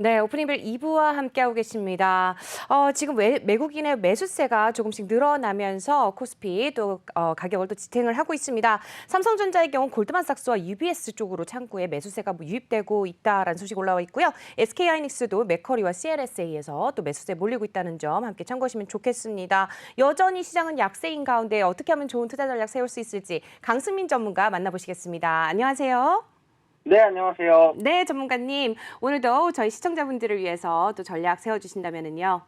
네, 오프닝벨 2부와 함께하고 계십니다. 지금 외국인의 매수세가 조금씩 늘어나면서 코스피 또 가격을 또 지탱을 하고 있습니다. 삼성전자의 경우 골드만삭스와 UBS 쪽으로 창구에 매수세가 유입되고 있다라는 소식 올라와 있고요. SK하이닉스도 맥커리와 CLSA에서 또 매수세 몰리고 있다는 점 함께 참고하시면 좋겠습니다. 여전히 시장은 약세인 가운데 어떻게 하면 좋은 투자 전략 세울 수 있을지 강승민 전문가 만나보시겠습니다. 안녕하세요. 네, 안녕하세요. 네, 전문가님. 오늘도 저희 시청자분들을 위해서 또 전략 세워주신다면요.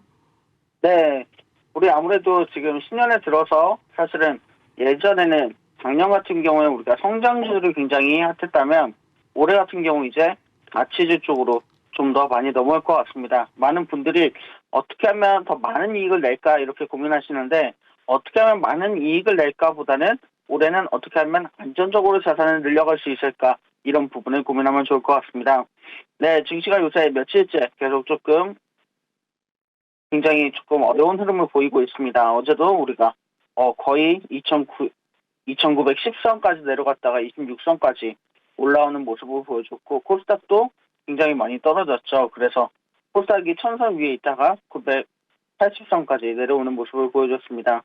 네, 우리 아무래도 지금 신년에 들어서 사실은 예전에는 작년 같은 경우에 우리가 성장주를 굉장히 핫했다면 올해 같은 경우 이제 가치주 쪽으로 좀 더 많이 넘어올 것 같습니다. 많은 분들이 어떻게 하면 더 많은 이익을 낼까 이렇게 고민하시는데 어떻게 하면 많은 이익을 낼까 보다는 올해는 어떻게 하면 안전적으로 자산을 늘려갈 수 있을까 이런 부분을 고민하면 좋을 것 같습니다. 네, 증시가 요새 며칠째 계속 조금 굉장히 조금 어려운 흐름을 보이고 있습니다. 어제도 우리가 거의 2,910선까지 내려갔다가 26선까지 올라오는 모습을 보여줬고 코스닥도 굉장히 많이 떨어졌죠. 그래서 코스닥이 1,000선 위에 있다가 980선까지 내려오는 모습을 보여줬습니다.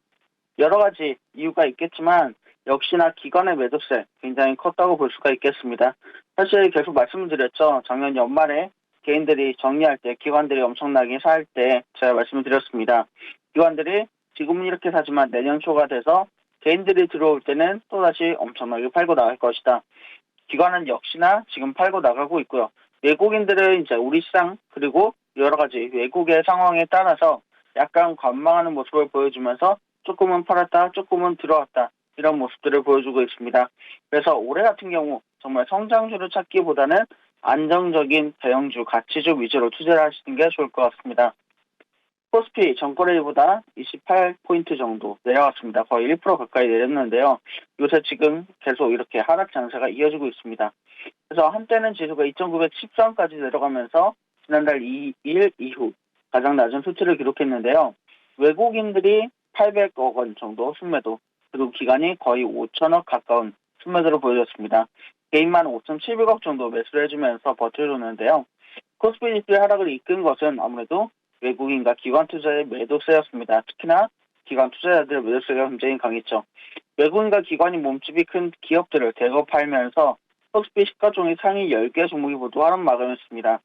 여러 가지 이유가 있겠지만 역시나 기관의 매도세 굉장히 컸다고 볼 수가 있겠습니다. 사실 계속 말씀을 드렸죠. 작년 연말에 개인들이 정리할 때 기관들이 엄청나게 살 때 제가 말씀을 드렸습니다. 기관들이 지금은 이렇게 사지만 내년 초가 돼서 개인들이 들어올 때는 또다시 엄청나게 팔고 나갈 것이다. 기관은 역시나 지금 팔고 나가고 있고요. 외국인들은 이제 우리 시장 그리고 여러 가지 외국의 상황에 따라서 약간 관망하는 모습을 보여주면서 조금은 팔았다, 조금은 들어왔다 이런 모습들을 보여주고 있습니다. 그래서 올해 같은 경우 정말 성장주를 찾기보다는 안정적인 대형주, 가치주 위주로 투자를 하시는 게 좋을 것 같습니다. 코스피 전거래일보다 28포인트 정도 내려왔습니다. 거의 1% 가까이 내렸는데요. 요새 지금 계속 이렇게 하락 장세가 이어지고 있습니다. 그래서 한때는 지수가 2,910선까지 내려가면서 지난달 2일 이후 가장 낮은 수치를 기록했는데요. 외국인들이 800억 원 정도 순매도, 그리고 기관이 거의 5천억 가까운 순매도를 보여줬습니다. 개인만 5,700억 정도 매수를 해주면서 버텨줬는데요. 코스피 지수의 하락을 이끈 것은 아무래도 외국인과 기관 투자의 매도세였습니다. 특히나 기관 투자자들의 매도세가 굉장히 강했죠. 외국인과 기관이 몸집이 큰 기업들을 대거 팔면서 코스피 시가총액 상위 10개 종목이 모두 하락 마감했습니다.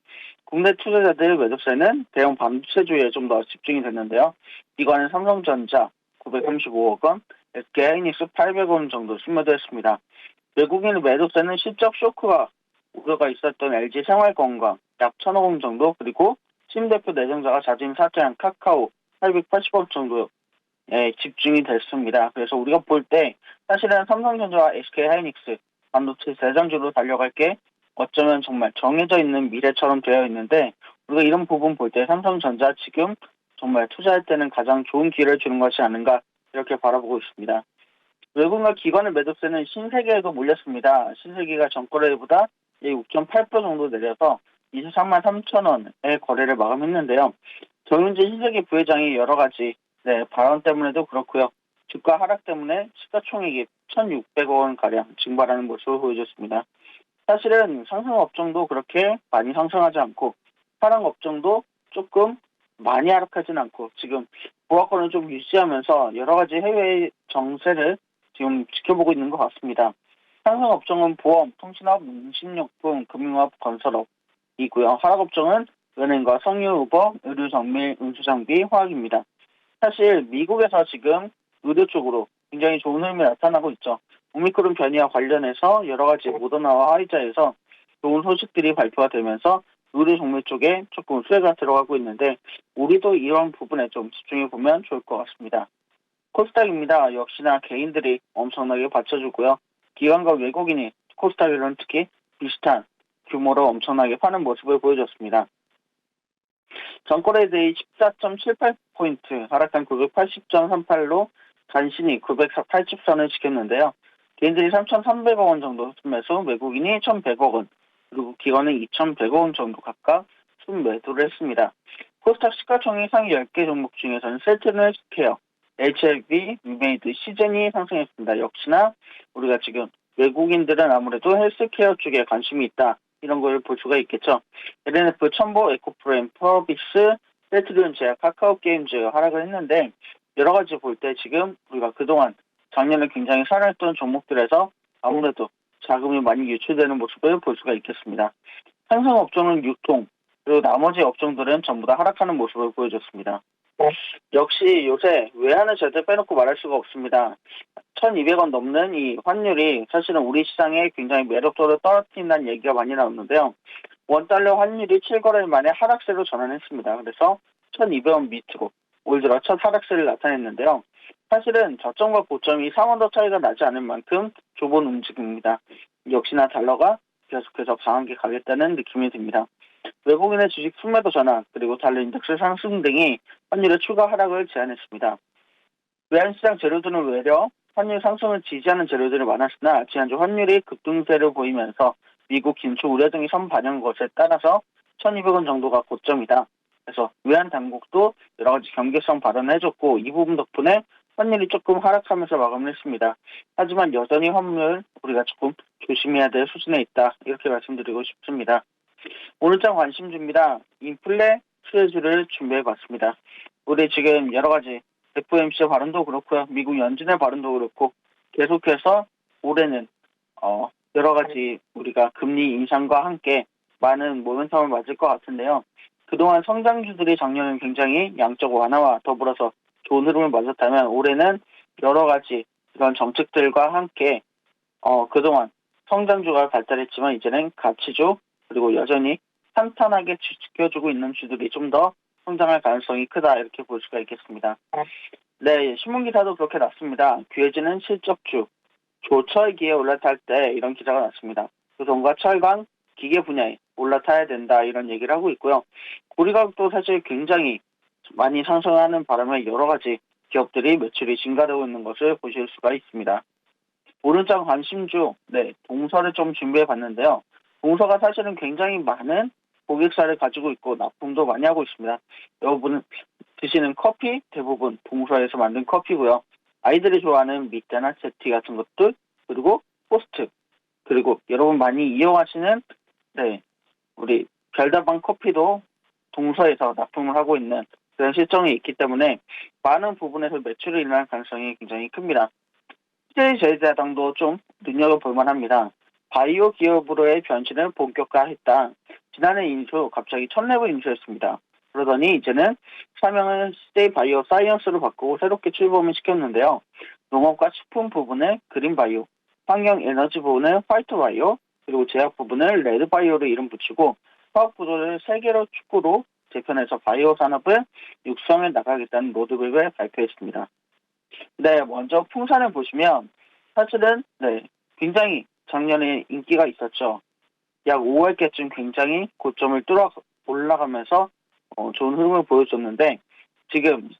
국내 투자자들의 매도세는 대형 반도체주에 좀 더 집중이 됐는데요. 기관은 삼성전자 935억 원, SK하이닉스 800억 원 정도 순매도했습니다. 외국인의 매도세는 실적 쇼크가 우려가 있었던 LG생활건강 약 1,000억 원 정도, 그리고 심 대표 내정자가 자진 사퇴한 카카오 880억 정도에 집중이 됐습니다. 그래서 우리가 볼 때 사실은 삼성전자와 SK하이닉스 반도체 대장주로 달려갈 게 어쩌면 정말 정해져 있는 미래처럼 되어 있는데 우리가 이런 부분 볼 때 삼성전자 지금 정말 투자할 때는 가장 좋은 기회를 주는 것이 아닌가 이렇게 바라보고 있습니다. 외국인과 기관의 매도세는 신세계에도 몰렸습니다. 신세계가 전거래일보다 6.8% 정도 내려서 23만 3천 원의 거래를 마감했는데요. 정윤진 신세계 부회장이 여러 가지 발언 때문에도 그렇고요. 주가 하락 때문에 시가총액이 1,600억 원가량 증발하는 모습을 보여줬습니다. 사실은 상승 업종도 그렇게 많이 상승하지 않고 하락 업종도 조금 많이 하락하진 않고 지금 보합권을 좀 유지하면서 여러 가지 해외 정세를 지금 지켜보고 있는 것 같습니다. 상승 업종은 보험, 통신업, 음식료품, 금융업, 건설업이고요. 하락 업종은 은행과 석유유법, 의료정밀, 운수장비, 화학입니다. 사실 미국에서 지금 의료 쪽으로 굉장히 좋은 흐름이 나타나고 있죠. 오미크론 변이와 관련해서 여러 가지 모더나와 화이자에서 좋은 소식들이 발표가 되면서 의료 정밀 쪽에 조금 수혜가 들어가고 있는데 우리도 이런 부분에 좀 집중해 보면 좋을 것 같습니다. 코스닥입니다. 역시나 개인들이 엄청나게 받쳐주고요. 기관과 외국인이 코스닥에는 특히 비슷한 규모로 엄청나게 파는 모습을 보여줬습니다. 전거래 대비 14.78포인트 하락한 980.38로 간신히 980선을 지켰는데요. 개인들이 3,300억 원 정도 순매수, 외국인이 1,100억 원, 그리고 기관은 2,100억 원 정도 각각 순매도를 했습니다. 코스닥 시가총액 상위 10개 종목 중에서는 셀트리온헬스케어, HLB, 위메이드, 시젠이 상승했습니다. 역시나 우리가 지금 외국인들은 아무래도 헬스케어 쪽에 관심이 있다 이런 걸 볼 수가 있겠죠. LNF, 첨보, 에코프로엠, 퍼비스, 셀트리온 제약, 카카오 게임즈 하락을 했는데 여러 가지 볼 때 지금 우리가 그동안 작년에 굉장히 살아있던 종목들에서 아무래도 자금이 많이 유출되는 모습을 볼 수가 있겠습니다. 상승 업종은 유통, 그리고 나머지 업종들은 전부 다 하락하는 모습을 보여줬습니다. 역시 요새 외환을 절대 빼놓고 말할 수가 없습니다. 1,200원 넘는 이 환율이 사실은 우리 시장에 굉장히 매력도를 떨어뜨린다는 얘기가 많이 나오는데요. 원달러 환율이 7거래일 만에 하락세로 전환했습니다. 그래서 1,200원 밑으로 올 들어 첫 하락세를 나타냈는데요. 사실은 저점과 고점이 3원 차이가 나지 않을 만큼 좁은 움직임입니다. 역시나 달러가 계속해서 강하게 가겠다는 느낌이 듭니다. 외국인의 주식 순매도 전환, 그리고 달러 인덱스 상승 등이 환율의 추가 하락을 제한했습니다. 외환시장 재료들은 외려 환율 상승을 지지하는 재료들이 많았으나 지난주 환율이 급등세를 보이면서 미국 긴축 우려 등이 선반영한 것에 따라서 1,200원 정도가 고점이다. 그래서 외환 당국도 여러 가지 경계성 발언을 해줬고 이 부분 덕분에 환율이 조금 하락하면서 마감을 했습니다. 하지만 여전히 환율 우리가 조금 조심해야 될 수준에 있다. 이렇게 말씀드리고 싶습니다. 오늘장 관심주입니다. 인플레 수혜주를 준비해봤습니다. 우리 지금 여러 가지 FOMC 발언도 그렇고요. 미국 연준의 발언도 그렇고 계속해서 올해는 여러 가지 우리가 금리 인상과 함께 많은 모멘텀을 맞을 것 같은데요. 그동안 성장주들이 작년은 굉장히 양적 완화와 더불어서 좋은 흐름을 맞았다면 올해는 여러 가지 이런 정책들과 함께 그동안 성장주가 발달했지만 이제는 가치주 그리고 여전히 탄탄하게 지켜주고 있는 주들이 좀 더 성장할 가능성이 크다 이렇게 볼 수가 있겠습니다. 네, 신문기사도 그렇게 났습니다. 귀해지는 실적주, 조철기에 올라탈 때 이런 기사가 났습니다. 조선과 철강, 기계 분야에 올라타야 된다 이런 얘기를 하고 있고요. 고리가격도 사실 굉장히 많이 상승하는 바람에 여러 가지 기업들이 매출이 증가되고 있는 것을 보실 수가 있습니다. 오른쪽 관심주, 동서를 좀 준비해 봤는데요. 동서가 사실은 굉장히 많은 고객사를 가지고 있고 납품도 많이 하고 있습니다. 여러분 드시는 커피 대부분 동서에서 만든 커피고요. 아이들이 좋아하는 밑대나 제티 같은 것들 그리고 포스트 그리고 여러분 많이 이용하시는 우리 별다방 커피도 동서에서 납품을 하고 있는 그런 실정이 있기 때문에 많은 부분에서 매출이 일어날 가능성이 굉장히 큽니다. CJ제일제당도 좀 눈여겨볼 만합니다. 바이오 기업으로의 변신을 본격화했다. 지난해 인수 갑자기 첫 랩을 인수했습니다. 그러더니 이제는 사명을 CJ 바이오 사이언스로 바꾸고 새롭게 출범을 시켰는데요. 농업과 식품 부분을 그린 바이오, 환경 에너지 부분을 화이트 바이오, 그리고 제약 부분을 레드 바이오로 이름 붙이고 화학 구조를 세계로 축구로 재편해서 바이오 산업을 육성해 나가겠다는 로드맵을 발표했습니다. 먼저 풍산을 보시면 사실은 굉장히 작년에 인기가 있었죠. 약 5월께쯤 굉장히 고점을 뚫어 올라가면서 좋은 흐름을 보여줬는데 지금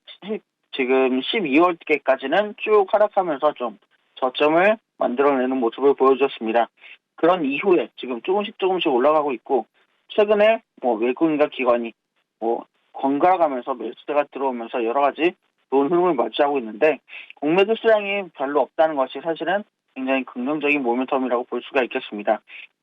12월께까지는 쭉 하락하면서 좀 저점을 만들어내는 모습을 보여줬습니다. 그런 이후에 지금 조금씩 올라가고 있고 최근에 외국인과 기관이 번갈아가면서 매수세가 들어오면서 여러 가지 좋은 흐름을 맞이하고 있는데 공매도 수량이 별로 없다는 것이 사실은 굉장히 긍정적인 모멘텀이라고 볼 수가 있겠습니다.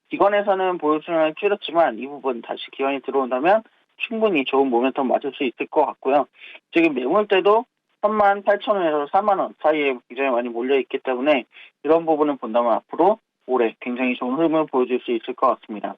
기관에서는 보유 수량을 줄였지만 이 부분 다시 기관이 들어온다면 충분히 좋은 모멘텀 맞을 수 있을 것 같고요. 지금 매물대도 38,000원에서 4만원 사이에 굉장히 많이 몰려있기 때문에 이런 부분을 본다면 앞으로 올해 굉장히 좋은 흐름을 보여줄 수 있을 것 같습니다.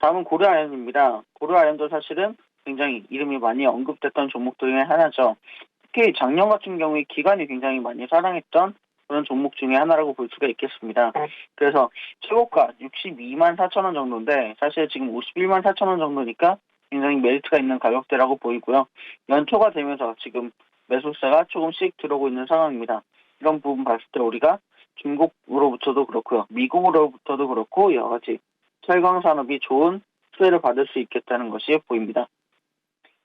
다음은 고려아연입니다. 고려아연도 사실은 굉장히 이름이 많이 언급됐던 종목 중에 하나죠. 특히 작년 같은 경우에 기관이 굉장히 많이 사랑했던 그런 종목 중에 하나라고 볼 수가 있겠습니다. 그래서 최고가 62만 4천원 정도인데 사실 지금 51만 4천원 정도니까 굉장히 메리트가 있는 가격대라고 보이고요. 연초가 되면서 지금 매수세가 조금씩 들어오고 있는 상황입니다. 이런 부분 봤을 때 우리가 중국으로부터도 그렇고요. 미국으로부터도 그렇고 여러 가지 철강 산업이 좋은 수혜를 받을 수 있겠다는 것이 보입니다.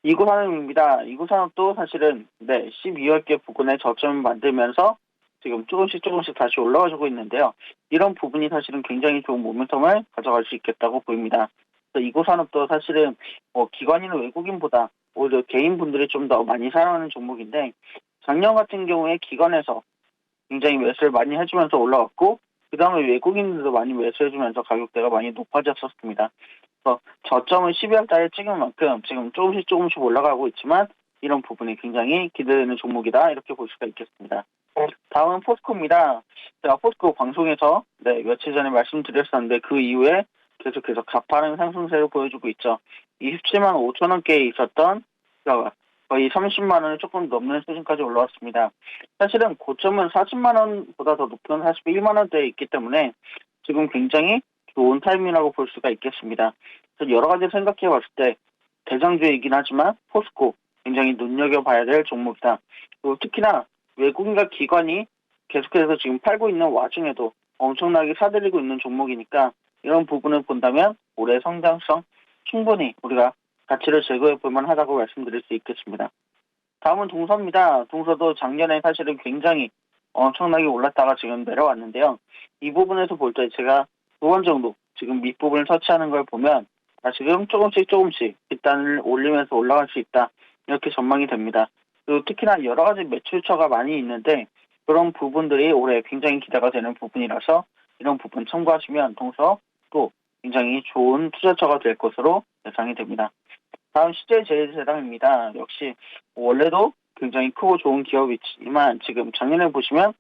이구산업입니다. 이구산업도 사실은 12월께 부근에 저점을 만들면서 지금 조금씩 다시 올라가주고 있는데요. 이런 부분이 사실은 굉장히 좋은 모멘텀을 가져갈 수 있겠다고 보입니다. 그래서 이구산업도 사실은 기관이나 외국인보다 오히려 개인분들이 좀 더 많이 사랑하는 종목인데 작년 같은 경우에 기관에서 굉장히 매수를 많이 해주면서 올라왔고 그다음에 외국인들도 많이 매수해주면서 가격대가 많이 높아졌었습니다. 그래서 저점은 12월 달에 찍은 만큼 지금 조금씩 올라가고 있지만 이런 부분이 굉장히 기대되는 종목이다 이렇게 볼 수가 있겠습니다. 다음은 포스코입니다. 제가 포스코 방송에서 며칠 전에 말씀드렸었는데 그 이후에 계속해서 가파른 상승세를 보여주고 있죠. 27만 5천 원대에 있었던 거의 30만 원을 조금 넘는 수준까지 올라왔습니다. 사실은 고점은 40만 원보다 더 높은 41만 원대에 있기 때문에 지금 굉장히 좋은 타이밍이라고 볼 수가 있겠습니다. 그래서 여러 가지 생각해 봤을 때 대장주이긴 하지만 포스코 굉장히 눈여겨봐야 될 종목이다. 그리고 특히나 외국인과 기관이 계속해서 지금 팔고 있는 와중에도 엄청나게 사들이고 있는 종목이니까 이런 부분을 본다면 올해 성장성 충분히 우리가 가치를 제거해 볼 만하다고 말씀드릴 수 있겠습니다. 다음은 동서입니다. 동서도 작년에 사실은 굉장히 엄청나게 올랐다가 지금 내려왔는데요. 이 부분에서 볼 때 제가 2번 정도 지금 밑부분을 터치하는 걸 보면 지금 조금씩 뒷단을 올리면서 올라갈 수 있다. 이렇게 전망이 됩니다. 그리고 특히나 여러 가지 매출처가 많이 있는데 그런 부분들이 올해 굉장히 기대가 되는 부분이라서 이런 부분 참고하시면 동서 또 굉장히 좋은 투자처가 될 것으로 예상이 됩니다. 다음 CJ제일제당입니다. 역시 원래도 굉장히 크고 좋은 기업이지만 지금 작년에 보시면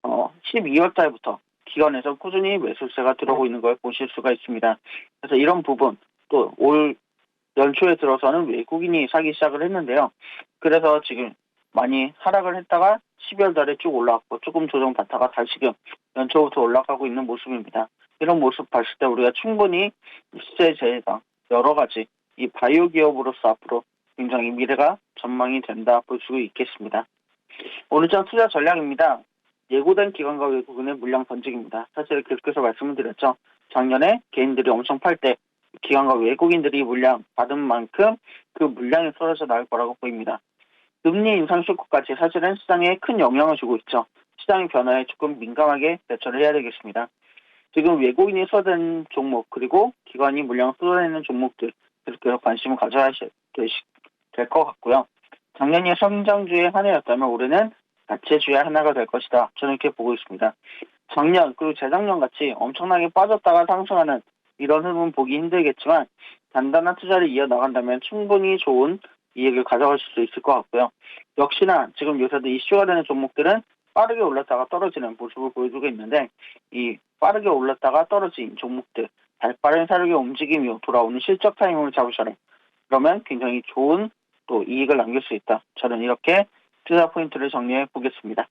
12월 달부터 기관에서 꾸준히 매수세가 들어오고 있는 걸 보실 수가 있습니다. 그래서 이런 부분 또 올 연초에 들어서는 외국인이 사기 시작을 했는데요. 그래서 지금 많이 하락을 했다가 12월 달에 쭉 올라왔고 조금 조정받다가 다시금 연초부터 올라가고 있는 모습입니다. 이런 모습 봤을 때 우리가 충분히 CJ제일당 여러 가지 이 바이오 기업으로서 앞으로 굉장히 미래가 전망이 된다 볼 수 있겠습니다. 오늘장 투자 전략입니다. 예고된 기관과 외국인의 물량 던지기입니다. 사실 계속해서 말씀을 드렸죠. 작년에 개인들이 엄청 팔 때 기관과 외국인들이 물량 받은 만큼 그 물량이 쏟아져 나올 거라고 보입니다. 금리 인상 쇼크까지 사실은 시장에 큰 영향을 주고 있죠. 시장의 변화에 조금 민감하게 대처를 해야 되겠습니다. 지금 외국인이 쏟아내는 종목 그리고 기관이 물량 쏟아내는 종목들 계속해서 관심을 가져야 될 것 같고요. 작년이 성장주의 한 해였다면 올해는 가치주의 하나가 될 것이다. 저는 이렇게 보고 있습니다. 작년 그리고 재작년 같이 엄청나게 빠졌다가 상승하는 이런 흐름은 보기 힘들겠지만 단단한 투자를 이어나간다면 충분히 좋은 이익을 가져가실 수 있을 것 같고요. 역시나 지금 요새도 이슈가 되는 종목들은 빠르게 올랐다가 떨어지는 모습을 보여주고 있는데 이 빠르게 올랐다가 떨어진 종목들 발빠른 사력의 움직임이 돌아오는 실적 타이밍을 잡으셔라. 그러면 굉장히 좋은 또 이익을 남길 수 있다. 저는 이렇게 투자 포인트를 정리해 보겠습니다.